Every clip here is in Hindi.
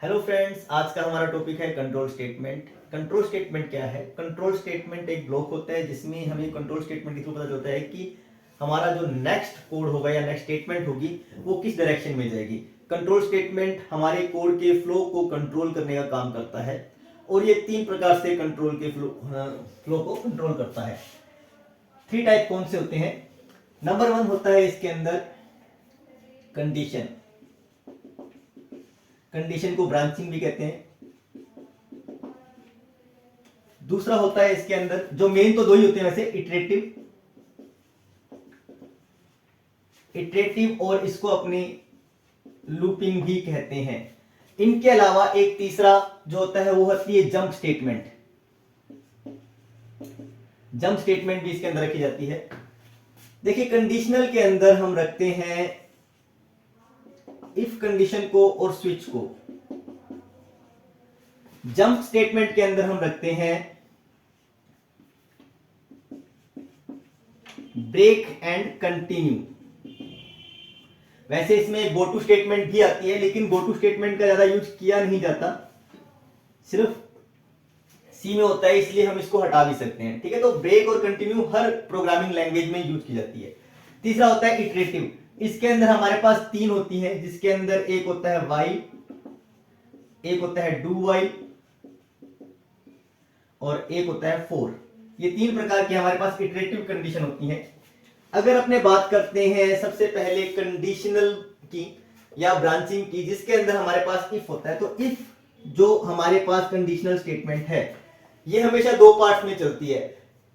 हेलो फ्रेंड्स, आज का हमारा टॉपिक है कंट्रोल स्टेटमेंट। कंट्रोल स्टेटमेंट क्या है? कंट्रोल स्टेटमेंट एक ब्लॉक होता है जिसमें हमें कंट्रोल स्टेटमेंट के थ्रू पता चलता है कि हमारा जो नेक्स्ट कोड होगा या नेक्स्ट स्टेटमेंट होगी वो किस डायरेक्शन में जाएगी। कंट्रोल स्टेटमेंट हमारे कोड के फ्लो को कंट्रोल करने का काम करता है और ये तीन प्रकार से कंट्रोल के फ्लो को कंट्रोल करता है। थ्री टाइप कौन से होते हैं? नंबर वन होता है इसके अंदर कंडीशन। कंडीशन को ब्रांचिंग भी कहते हैं। दूसरा होता है इसके अंदर, जो मेन तो दो ही होते हैं वैसे, इटरेटिव और इसको अपनी लूपिंग भी कहते हैं। इनके अलावा एक तीसरा जो होता है वो होती है जंप स्टेटमेंट। जंप स्टेटमेंट भी इसके अंदर रखी जाती है। देखिए, कंडीशनल के अंदर हम रखते हैं इफ कंडीशन को और स्विच को। जंप स्टेटमेंट के अंदर हम रखते हैं ब्रेक एंड कंटिन्यू। वैसे इसमें गो टू स्टेटमेंट भी आती है, लेकिन गो टू स्टेटमेंट का ज्यादा यूज किया नहीं जाता, सिर्फ सी में होता है, इसलिए हम इसको हटा भी सकते हैं। ठीक है, तो ब्रेक और कंटिन्यू हर प्रोग्रामिंग लैंग्वेज में यूज की जाती है। तीसरा होता है इटरेटिव। इसके अंदर हमारे पास तीन होती है, जिसके अंदर एक होता है व्हाइल, एक होता है डू व्हाइल और एक होता है फॉर। ये तीन प्रकार की हमारे पास इटरेटिव कंडीशन होती है। अगर अपने बात करते हैं सबसे पहले कंडीशनल की या ब्रांचिंग की, जिसके अंदर हमारे पास इफ होता है, तो इफ जो हमारे पास कंडीशनल स्टेटमेंट है ये हमेशा दो पार्ट में चलती है।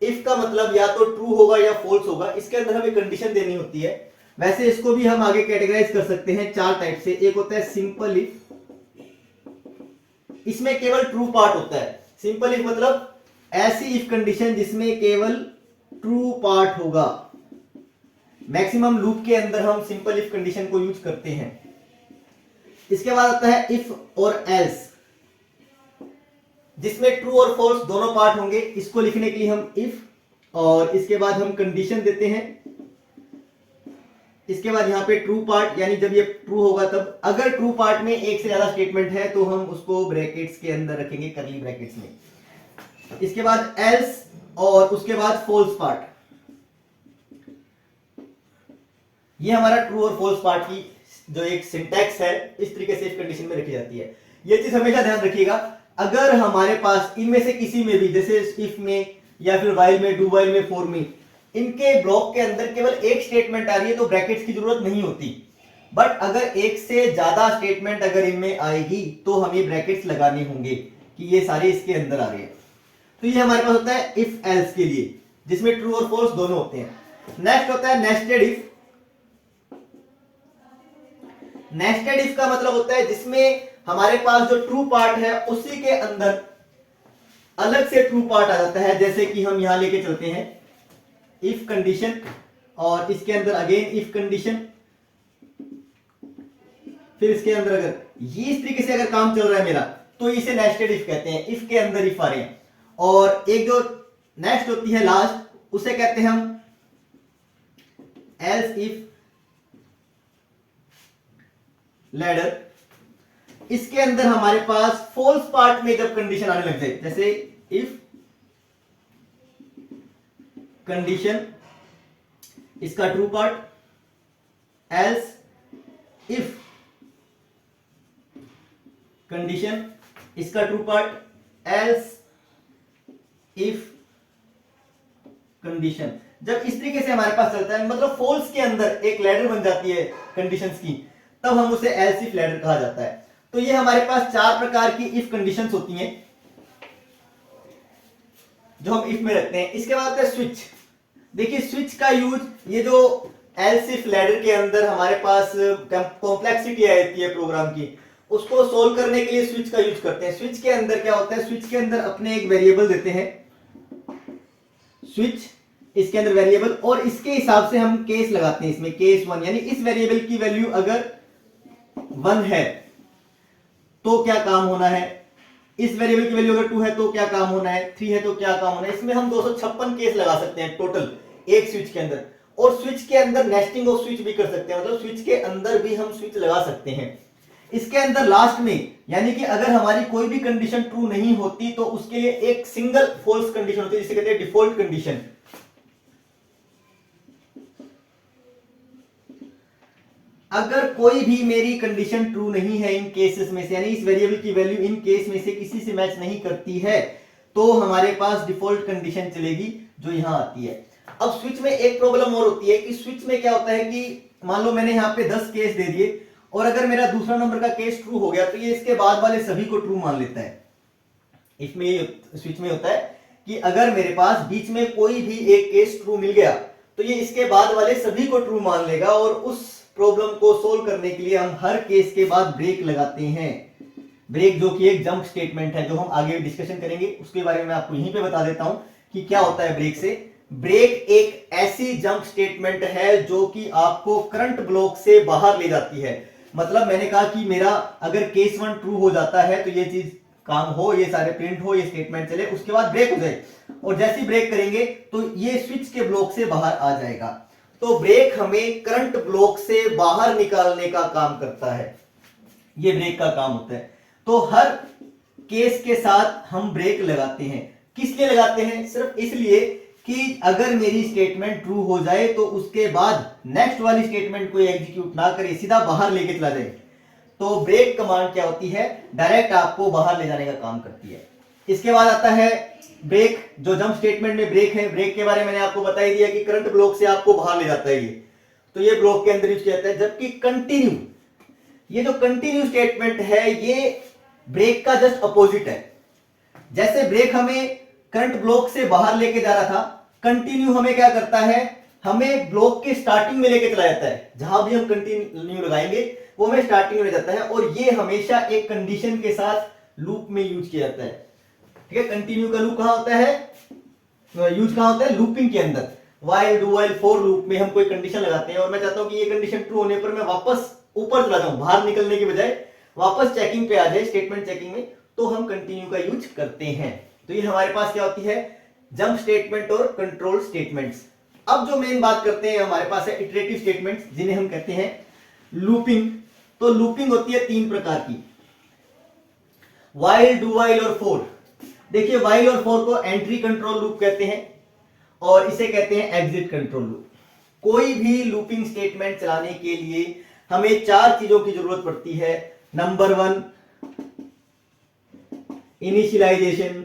इफ का मतलब या तो ट्रू होगा या फॉल्स होगा, इसके अंदर हमें कंडीशन देनी होती है। वैसे इसको भी हम आगे कैटेगराइज कर सकते हैं चार टाइप से। एक होता है सिंपल इफ, इसमें केवल ट्रू पार्ट होता है। सिंपल इफ मतलब ऐसी इफ कंडीशन जिसमें केवल ट्रू पार्ट होगा। मैक्सिमम लूप के अंदर हम सिंपल इफ कंडीशन को यूज करते हैं। इसके बाद आता है इफ और एल्स, जिसमें ट्रू और फॉल्स दोनों पार्ट होंगे। इसको लिखने के लिए हम इफ और इसके बाद हम कंडीशन देते हैं। इसके बाद यहां पे ट्रू पार्ट, यानी जब ये ट्रू होगा तब। अगर ट्रू पार्ट में एक से ज्यादा स्टेटमेंट है तो हम उसको ब्रैकेट्स के अंदर रखेंगे, करली ब्रैकेट्स में। इसके बाद एल्स और उसके बाद फॉल्स पार्ट। ये हमारा ट्रू और फॉल्स पार्ट की जो एक सिंटैक्स है, इस तरीके से इफ कंडीशन में रखी जाती है। ये चीज हमेशा ध्यान रखिएगा, अगर हमारे पास इनमें से किसी में भी, जैसे इफ में या फिर व्हाइल में, डू व्हाइल में, फॉर में, इनके ब्लॉक के अंदर केवल एक स्टेटमेंट आ रही है तो ब्रैकेट्स की जरूरत नहीं होती। बट अगर एक से ज्यादा स्टेटमेंट अगर इनमें आएगी तो हमें ब्रैकेट्स लगाने होंगे कि ये सारे इसके अंदर आ रहे हैं। तो ये हमारे पास होता है इफ एल्स के लिए, जिसमें ट्रू और फॉल्स दोनों होते हैं। नेक्स्ट होता है नेस्टेड इफ। नेस्टेड इफ का मतलब होता है जिसमें हमारे पास जो ट्रू पार्ट है उसी के अंदर अलग से ट्रू पार्ट आ जाता है। जैसे कि हम यहां लेके चलते हैं इफ कंडीशन और इसके अंदर अगेन इफ कंडीशन, फिर इसके अंदर अगर ये इस तरीके से अगर काम चल रहा है मेरा, तो इसे नेस्टेड इफ कहते हैं। इफ के अंदर इफ आ रहे हैं। और एक जो नेक्स्ट होती है लास्ट, उसे कहते हैं हम एल्स इफ लैडर। इसके अंदर हमारे पास फॉल्स पार्ट में जब कंडीशन आने लग जाए, जैसे इफ कंडीशन इसका true part, else if condition इसका true part, else if condition. जब इस तरीके से हमारे पास चलता है, मतलब फॉल्स के अंदर एक लैडर बन जाती है कंडीशंस की, तब हम उसे एल्स इफ लैडर कहा जाता है। तो ये हमारे पास चार प्रकार की इफ कंडीशंस होती हैं जो हम इफ में रखते हैं। इसके बाद आता है स्विच। देखिए, स्विच का यूज, ये जो एल्स इफ लैडर के अंदर हमारे पास कॉम्प्लेक्सिटी आती है प्रोग्राम की, उसको सोल्व करने के लिए स्विच का यूज करते हैं। स्विच के अंदर क्या होता है, स्विच के अंदर अपने एक वेरिएबल देते हैं, स्विच इसके अंदर वेरिएबल, और इसके हिसाब से हम केस लगाते हैं इसमें, केस 1, यानी इस वेरिएबल की वैल्यू अगर 1 है तो क्या काम होना है, इस वेरिएबल की वैल्यू अगर 2 है तो क्या काम होना है, 3 है तो क्या काम होना है। इसमें हम 256 केस लगा सकते हैं टोटल एक स्विच के अंदर। और स्विच के अंदर नेस्टिंग ऑफ स्विच भी कर सकते हैं, मतलब स्विच के अंदर भी हम स्विच लगा सकते हैं। इसके अंदर लास्ट में, यानी कि अगर हमारी कोई भी कंडीशन ट्रू नहीं होती तो उसके लिए एक सिंगल फॉल्स कंडीशन होती है, जिसे कहते हैं डिफॉल्ट कंडीशन। अगर कोई भी मेरी कंडीशन ट्रू नहीं है इन केसेस में से, यानी इस वेरिएबल की वैल्यू इन केस में से किसी से मैच नहीं करती है, तो हमारे पास डिफॉल्ट कंडीशन चलेगी जो यहां आती है। अब स्विच में एक प्रॉब्लम और होती है कि स्विच में क्या होता है कि मान लो मैंने यहाँ पे 10 केस दे दिए और अगर मेरा दूसरा नंबर का केस ट्रू हो गया तो ये इसके बाद वाले सभी को ट्रू मान लेता है। इसमें स्विच में होता है कि अगर मेरे पास बीच में कोई भी एक केस ट्रू मिल गया तो ये इसके बाद वाले सभी को ट्रू मान लेगा, और उस प्रॉब्लम को सोल्व करने के लिए हम हर केस के बाद ब्रेक लगाते हैं। ब्रेक जो कि एक जंप स्टेटमेंट है, जो हम आगे डिस्कशन करेंगे, उसके बारे में आपको यहीं पे बता देता हूं कि क्या होता है ब्रेक से। ब्रेक एक ऐसी जंप स्टेटमेंट है जो कि आपको करंट ब्लॉक से बाहर ले जाती है। मतलब मैंने कहा कि मेरा अगर केस 1 ट्रू हो जाता है तो ये चीज काम हो, ये सारे प्रिंट हो, ये स्टेटमेंट चले, उसके बाद ब्रेक हो जाए, और जैसे ही ब्रेक करेंगे तो ये स्विच के ब्लॉक से बाहर आ जाएगा। तो ब्रेक हमें करंट ब्लॉक से बाहर निकालने का काम करता है, ये ब्रेक का काम होता है। तो हर केस के साथ हम ब्रेक लगाते हैं। किस लिए लगाते हैं? सिर्फ इसलिए कि अगर मेरी स्टेटमेंट ट्रू हो जाए तो उसके बाद नेक्स्ट वाली स्टेटमेंट को एग्जीक्यूट ना करे, सीधा बाहर लेके चला जाए। तो ब्रेक कमांड क्या होती है? डायरेक्ट आपको बाहर ले जाने का काम करती है। इसके बाद आता है ब्रेक, जो जंप स्टेटमेंट में ब्रेक है। ब्रेक के बारे में मैंने आपको बता ही दिया कि करंट ब्लॉक से आपको बाहर ले जाता है ये, तो ये ब्लॉक के अंदर यूज किया जाता है। जबकि कंटिन्यू, ये जो कंटिन्यू स्टेटमेंट है ये ब्रेक का जस्ट अपोजिट है। जैसे ब्रेक हमें करंट ब्लॉक से बाहर लेके जा रहा था, कंटिन्यू हमें क्या करता है? हमें ब्लॉक के स्टार्टिंग में लेके चला जाता है। जहां भी हम कंटिन्यू लगाएंगे वो हमें स्टार्टिंग में ले जाता है, और ये हमेशा एक कंडीशन के साथ लूप में यूज किया जाता है। ठीक है, कंटिन्यू का लूप कहां होता है? यूज कहां होता है? लूपिंग के अंदर। While, do while, for loop में हम कोई कंडीशन लगाते हैं और मैं चाहता हूं कि ये कंडीशन ट्रू होने पर मैं वापस ऊपर चला जाऊं, बाहर निकलने की बजाय वापस चेकिंग पे आ जाए, स्टेटमेंट चेकिंग में, तो हम कंटिन्यू का यूज करते हैं। तो ये हमारे पास क्या होती है? जंप स्टेटमेंट और कंट्रोल स्टेटमेंट्स। अब जो मेन बात करते हैं हमारे पास है इटरेटिव स्टेटमेंट्स, जिन्हें हम कहते हैं लूपिंग। तो लूपिंग होती है 3 प्रकार की, व्हाइल, डू व्हाइल और फॉर। देखिए, व्हाइल और फॉर को एंट्री कंट्रोल लूप कहते हैं और इसे कहते हैं एग्जिट कंट्रोल लूप। कोई भी लूपिंग स्टेटमेंट चलाने के लिए हमें 4 चीजों की जरूरत पड़ती है। नंबर 1, इनिशियलाइजेशन,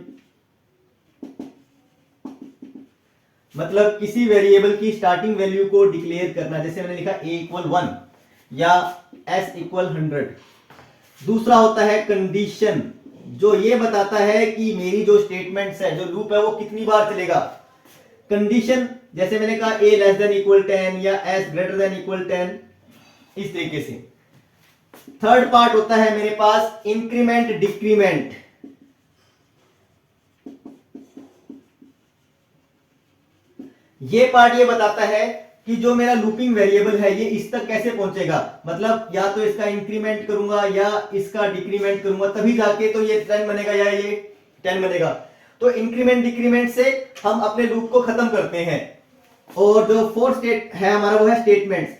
मतलब किसी वेरिएबल की स्टार्टिंग वैल्यू को डिक्लेयर करना। जैसे मैंने लिखा a = 1 या s = 100। दूसरा होता है कंडीशन, जो ये बताता है कि मेरी जो स्टेटमेंट्स है, जो लूप है, वो कितनी बार चलेगा। कंडीशन जैसे मैंने कहा a <= 10 या s <= 10, इस तरीके से। थर्ड पार्ट होता है मेरे पास इंक्रीमेंट डिक्रीमेंट। ये पार्ट ये बताता है कि जो मेरा लूपिंग वेरिएबल है ये इस तक कैसे पहुंचेगा। मतलब या तो इसका इंक्रीमेंट करूंगा या इसका डिक्रीमेंट करूंगा, तभी जाके तो ये 10 बनेगा या ये 10 बनेगा। तो इंक्रीमेंट डिक्रीमेंट से हम अपने लूप को खत्म करते हैं। और जो फोर्थ स्टेट है हमारा, वो है स्टेटमेंट्स।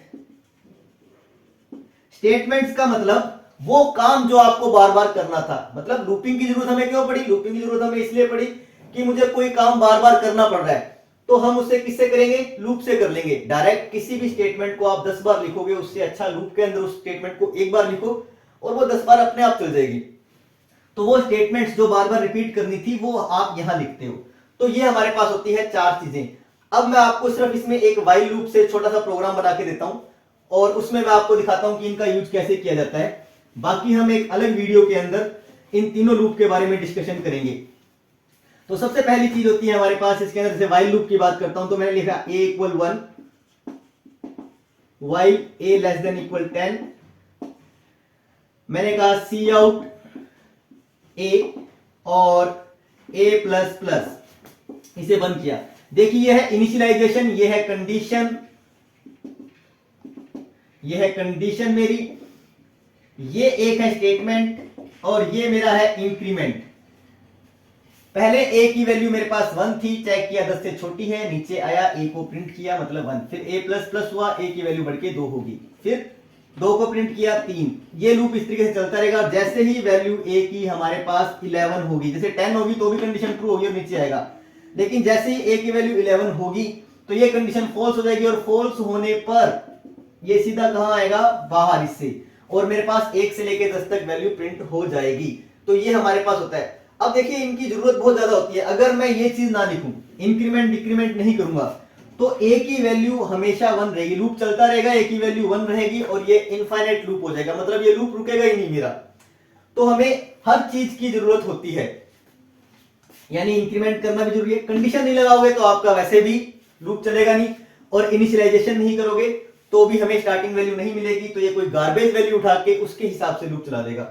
स्टेटमेंट्स का मतलब वो काम जो आपको बार बार करना था। मतलब लूपिंग की जरूरत हमें क्यों पड़ी? लूपिंग की जरूरत हमें इसलिए पड़ी कि मुझे कोई काम बार बार करना पड़ रहा है, तो हम उससे किससे करेंगे? लूप से कर लेंगे। डायरेक्ट किसी भी स्टेटमेंट को आप 10 बार लिखोगे, उससे अच्छा लूप के अंदर उस स्टेटमेंट को एक बार लिखो और वो 10 बार अपने आप चल जाएगी। तो वो स्टेटमेंट्स जो बार बार रिपीट करनी थी वो आप यहां लिखते हो। तो ये हमारे पास होती है 4 चीजें। अब मैं आपको सिर्फ इसमें एक व्हाइल लूप से छोटा सा प्रोग्राम बना के देता हूं और उसमें मैं आपको दिखाता हूं कि इनका यूज कैसे किया जाता है। बाकी हम एक अलग वीडियो के अंदर इन तीनों लूप के बारे में डिस्कशन करेंगे। तो सबसे पहली चीज होती है हमारे पास इसके अंदर, से व्हाइल लूप की बात करता हूं तो मैंने लिखा a = 1, while a <= 10। मैंने कहा cout a और a++, इसे बंद किया। देखिए ये है इनिशियलाइजेशन, ये है कंडीशन, ये है कंडीशन मेरी, ये एक है स्टेटमेंट और ये मेरा है इंक्रीमेंट। पहले a की वैल्यू मेरे पास 1 थी, चेक किया 10 से छोटी है, नीचे आया a को प्रिंट किया मतलब 1, फिर a++ हुआ, a की वैल्यू बढ़ के 2 होगी, फिर 2 को प्रिंट किया 3, ये लूप इस तरीके से चलता रहेगा। जैसे ही वैल्यू a की हमारे पास 11 होगी, जैसे 10 होगी तो भी कंडीशन ट्रू होगी और नीचे आएगा, लेकिन जैसे ही a की वैल्यू 11 होगी तो ये कंडीशन फॉल्स हो जाएगी, और फॉल्स होने पर ये सीधा कहां आएगा, बाहर इससे, और मेरे पास 1 से लेकर 10 तक वैल्यू प्रिंट हो जाएगी। तो ये हमारे पास होता है। अब देखिए इनकी जरूरत बहुत ज्यादा होती है। अगर मैं ये चीज ना लिखूं, इंक्रीमेंट डिक्रीमेंट नहीं करूंगा, तो a की वैल्यू हमेशा 1 रहेगी, लूप चलता रहेगा, a की वैल्यू 1 रहेगी और ये इनफाइनाइट लूप हो जाएगा, मतलब ये लूप रुकेगा ही नहीं मेरा। तो हमें हर चीज की जरूरत होती है, यानी इंक्रीमेंट करना भी जरूरी है। कंडीशन नहीं लगाओगे तो आपका वैसे भी लूप चलेगा नहीं, और इनिशियलाइजेशन नहीं करोगे तो भी हमें स्टार्टिंग वैल्यू नहीं मिलेगी, तो ये कोई गार्बेज वैल्यू उठा के उसके हिसाब से लूप चला देगा,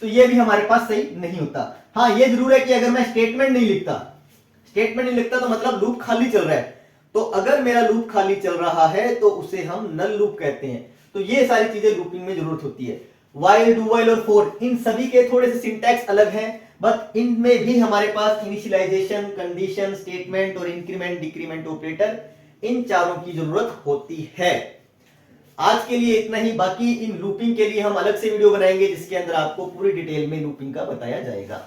तो ये भी हमारे पास सही नहीं होता। हाँ, ये जरूर है कि अगर मैं स्टेटमेंट नहीं लिखता तो मतलब लूप खाली चल रहा है, तो अगर मेरा लूप खाली चल रहा है तो उसे हम नल लूप कहते हैं। तो ये सारी चीजें लूपिंग में जरूरत होती है। व्हाइल, डू व्हाइल और फॉर, इन सभी के थोड़े से सिंटैक्स अलग हैं, बट इनमें भी हमारे पास इनिशियलाइजेशन, कंडीशन, स्टेटमेंट और इंक्रीमेंट डिक्रीमेंट ऑपरेटर, इन चारों की जरूरत होती है। आज के लिए इतना ही, बाकी इन लूपिंग के लिए हम अलग से वीडियो बनाएंगे जिसके अंदर आपको पूरी डिटेल में लूपिंग का बताया जाएगा।